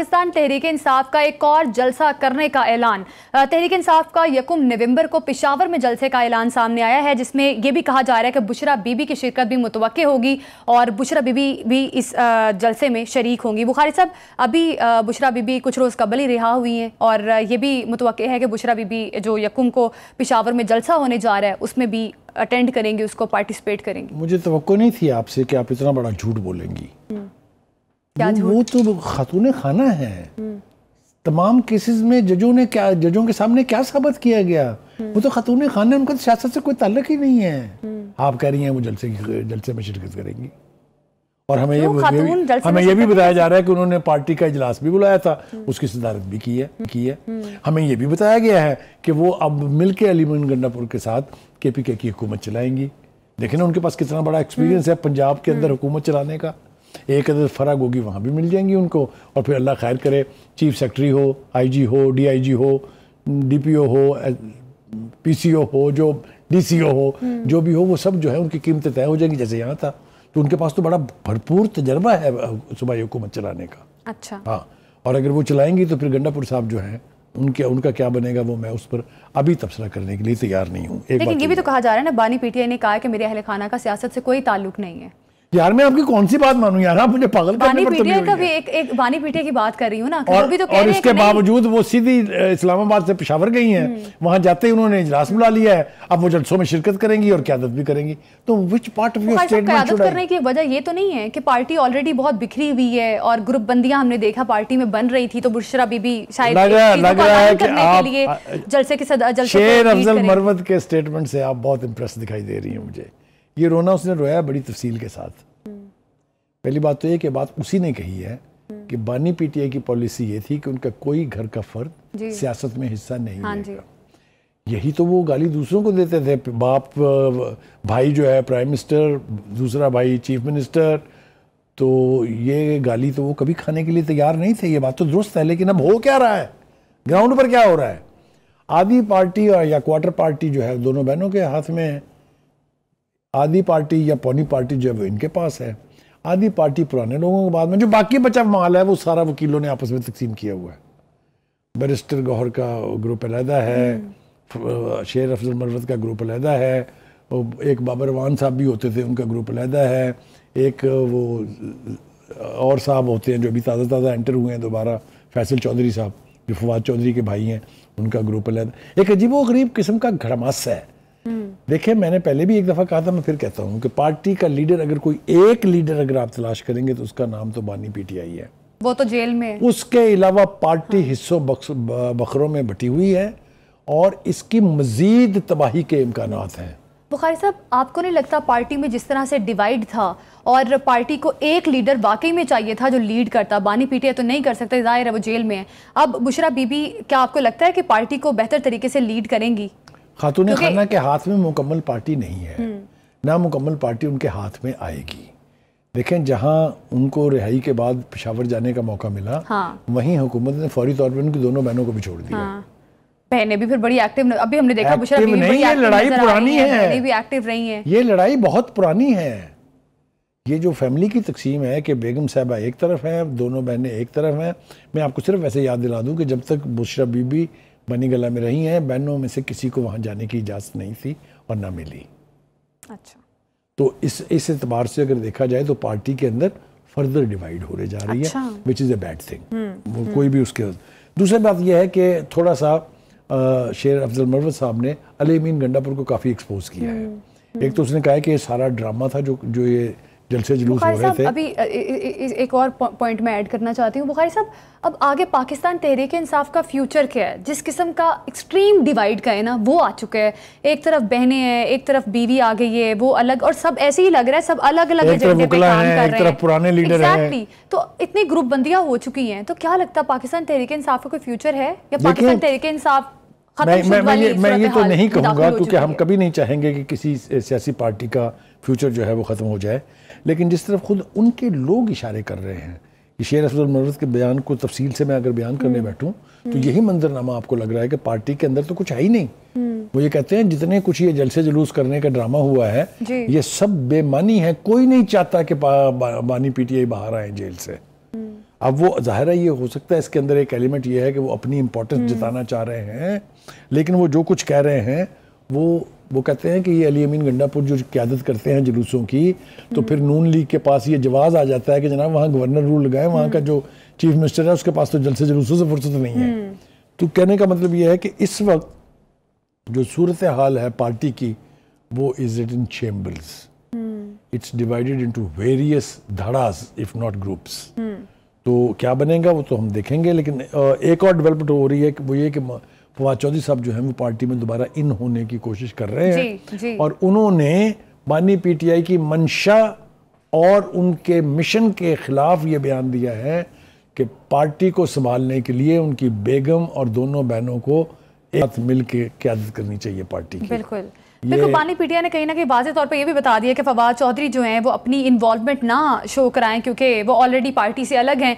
पाकिस्तान तहरीक इंसाफ का एक और जलसा करने का ऐलान। तहरीक इंसाफ का 1 नवंबर को पेशावर में जलसे का ऐलान सामने आया है, जिसमें यह भी कहा जा रहा है कि बुशरा बीबी की शिरकत भी मुतवक्के होगी और बुशरा बीबी भी इस जलसे में शरीक होंगी। बुखारी साहब, अभी बुशरा बीबी कुछ रोज़ कबल ही रिहा हुई हैं और ये भी मुतवक्के है कि बुशरा बीबी जो 1 को पेशावर में जलसा होने जा रहा है उसमें भी अटेंड करेंगे, उसको पार्टिसिपेट करेंगे। मुझे तवक्को नहीं थी आपसे कि आप इतना बड़ा झूठ बोलेंगी। क्या झूठ? वो तो खातून खाना है। तमाम केसेस में जजों के सामने क्या साबित किया गया? वो तो खातून खाना है, उनका तो सियासत से कोई ताल्लुक ही नहीं है। आप कह रही हैं वो जलसे में शिरकत करेंगी और हमें ये भी बताया जा रहा है कि उन्होंने पार्टी का इजलास भी बुलाया था, उसकी सदारत भी की है। हमें ये भी बताया गया है कि वो अब मिलके अलीमन गंडापुर के साथ KPK की हुकूमत चलाएंगी। देखें ना उनके पास कितना बड़ा एक्सपीरियंस है पंजाब के अंदर हुकूमत चलाने का। एक अदर फराग होगी वहाँ भी मिल जाएंगी उनको, और फिर अल्लाह खैर करे चीफ सेक्रेटरी हो, IG हो, DIG हो, DPO हो, PCO हो, जो DCO हो, जो भी हो, वो सब जो है उनकी कीमतें तय हो जाएंगी जैसे यहाँ था। तो उनके पास तो बड़ा भरपूर तजर्बा है सूबाई हुकूमत चलाने का। अच्छा। हाँ, और अगर वो चलाएंगी तो फिर गंडापुर साहब जो है उनका क्या बनेगा वो मैं उस पर अभी तबसरा करने के लिए तैयार नहीं हूँ। लेकिन ये भी तो कहा जा रहा है ना, बानी PTI ने कहा है कि मेरे अहले खाना का सियासत से कोई ताल्लुक नहीं है। यार मैं आपकी कौन सी बात मानूं यार, आप मुझे पागल करने पर PTI का भी एक बानी PTI की बात कर रही हूँ ना, वो भी तो कह रहे हैं। और इसके बावजूद वो सीधी इस्लामाबाद से पेशावर गई हैं, वहां जाते ही उन्होंने इजलास बुला लिया है, अब वो जलसों में शिरकत करेंगी और क़यादत भी करेंगी। तो which part of your statement क़यादत करने की वजह ये तो नहीं है कि पार्टी ऑलरेडी बहुत बिखरी हुई है और ग्रुप बंदियां हमने देखा पार्टी में बन रही थी, तो बुशरा बीबी शायद लग रहा है कि आप जलसे के शेर अफजल मरवत के स्टेटमेंट से आप बहुत इंप्रेस दिखाई दे रही हैं मुझे। ये रोना उसने रोया बड़ी तफसील के साथ। पहली बात तो ये कि बात उसी ने कही है कि बानी PTI की पॉलिसी ये थी कि उनका कोई घर का फर्द सियासत में हिस्सा नहीं लेगा। यही तो वो गाली दूसरों को देते थे, बाप भाई जो है प्राइम मिनिस्टर, दूसरा भाई चीफ मिनिस्टर, तो ये गाली तो वो कभी खाने के लिए तैयार नहीं थे। ये बात तो दुरुस्त है, लेकिन अब हो क्या रहा है, ग्राउंड पर क्या हो रहा है? आधी पार्टी या क्वार्टर पार्टी जो है दोनों बहनों के हाथ में है, आधी पार्टी या पौनी पार्टी जो है वो इनके पास है, आधी पार्टी पुराने लोगों के बाद में, जो बाकी बचा माल है वो सारा वकीलों ने आपस में तकसीम किया हुआ है। बैरिस्टर गौहर का ग्रुप अलहदा है, शेर अफजल मरवत का ग्रुप अलहदा है, एक बाबर अवान साहब भी होते थे उनका ग्रुप अलहदा है, एक वो और साहब होते हैं जो अभी ताज़ा एंटर हुए हैं दोबारा, फैसल चौधरी साहब जो फवाद चौधरी के भाई हैं, उनका ग्रुप अलहदा। एक अजीब व गरीब किस्म का घड़मास है। देखिए मैंने पहले भी एक दफ़ा कहा था, मैं फिर कहता हूँ कि पार्टी का लीडर, अगर कोई एक लीडर अगर आप तलाश करेंगे तो उसका नाम तो बानी PTI है। वो तो जेल में है। उसके अलावा पार्टी हिस्सों बखरों में बटी हुई है और इसकी मजीद तबाही के इम्कानात हैं। बुखारी साहब, आपको नहीं लगता पार्टी में जिस तरह से डिवाइड था और पार्टी को एक लीडर वाकई में चाहिए था जो लीड करता, बानी PTI तो नहीं कर सकते, जाहिर है वो जेल में है। अब बुशरा बीबी, क्या आपको लगता है कि पार्टी को बेहतर तरीके से लीड करेंगी? खातून खाना के हाथ में मुकम्मल पार्टी नहीं है, ना मुकम्मल पार्टी उनके हाथ में आएगी। देखें जहां उनको रिहाई के बाद पेशावर जाने का मौका मिला, वहीं हुकूमत ने फौरी तौर पर उनकी दोनों बहनों को भी छोड़ दिया। बहनें भी फिर बड़ी एक्टिव, अभी हमने देखा बुशरा बीबी नहीं, ये लड़ाई पुरानी है, भी एक्टिव रही हैं। ये लड़ाई बहुत पुरानी है। ये जो फैमिली की तकसीम है कि बेगम साहबा एक तरफ है, दोनों बहनें एक तरफ हैं, मैं आपको सिर्फ ऐसे याद दिला दूं कि जब तक बुशरा बीबी बनी गला में रही हैं, बहनों में से किसी को वहाँ जाने की इजाज़त नहीं थी और ना मिली। अच्छा, तो इस एतबार से अगर देखा जाए तो पार्टी के अंदर फर्दर डिवाइड हो जा रही है, which is a bad thing. कोई भी उसके दूसरी बात यह है कि थोड़ा सा शेर अफजल मरवत साहब ने अलीमीन गंडापुर को काफ़ी एक्सपोज किया है। एक तो उसने कहा है कि ये सारा ड्रामा था जो ये जलसे जुलूस हो रहे थे। अभी एक और पॉइंट मैं ऐड करना चाहती हूँ बुखारी साहब, अब आगे पाकिस्तान तहरीक इंसाफ का फ्यूचर क्या है? जिस किस्म का एक्सट्रीम डिवाइड का है ना वो आ चुका है, एक तरफ बहनें हैं, एक तरफ बीवी आ गई है, वो अलग, और सब ऐसे ही लग रहा है सब अलग अलग एजेंडे पे काम कर रहे हैं, पुराने लीडर हैं। तो इतनी ग्रुप बंदियां हो चुकी हैं, तो क्या लगता है पाकिस्तान तहरीक इंसाफ का कोई फ्यूचर है या पाकिस्तान तहरीक इंसाफ? मैं ये तो नहीं कहूँगा क्योंकि हम कभी नहीं चाहेंगे कि किसी सियासी पार्टी का फ्यूचर जो है वो ख़त्म हो जाए, लेकिन जिस तरफ खुद उनके लोग इशारे कर रहे हैं कि शेर अफजल मरवत के बयान को तफसील से मैं अगर बयान करने बैठूं तो यही मंजरनामा आपको लग रहा है कि पार्टी के अंदर तो कुछ है ही नहीं। वो ये कहते हैं जितने कुछ ये जलसे जुलूस करने का ड्रामा हुआ है ये सब बेमानी है, कोई नहीं चाहता कि बानी PTI बाहर आए जेल से। अब वो जाहिर है, ये हो सकता है इसके अंदर एक एलिमेंट ये है कि वो अपनी इंपॉर्टेंस जताना चाह रहे हैं, लेकिन वो जो कुछ कह रहे हैं वो कहते हैं कि ये अली अमीन गंडापुर जो क़यादत करते हैं जुलूसों की, तो फिर नून लीग के पास ये जवाब आ जाता है कि जनाब वहाँ गवर्नर रूल लगाए, वहाँ का जो चीफ मिनिस्टर है उसके पास तो जलसे जुलूसों से फुर्सत नहीं है। तो कहने का मतलब ये है कि इस वक्त जो सूरत हाल है पार्टी की, वो is it in chambers, it's divided into various धड़ास इफ नॉट ग्रुप्स। तो क्या बनेगा वो तो हम देखेंगे, लेकिन एक और डेवलपमेंट हो रही है कि वो ये कि फवाद चौधरी साहब जो हैं वो पार्टी में दोबारा इन होने की कोशिश कर रहे हैं जी। और उन्होंने बानी पीटीआई की मंशा और उनके मिशन के खिलाफ ये बयान दिया है कि पार्टी को संभालने के लिए उनकी बेगम और दोनों बहनों को एक साथ मिल के क़यादत करनी चाहिए पार्टी की। बिल्कुल बानी पीटीआई ने कहीं ना कहीं वाज़ेह तौर पे ये भी बता दिया कि फवाद चौधरी जो हैं वो अपनी इन्वॉल्वमेंट ना शो कराएं, क्योंकि वो ऑलरेडी पार्टी से अलग हैं।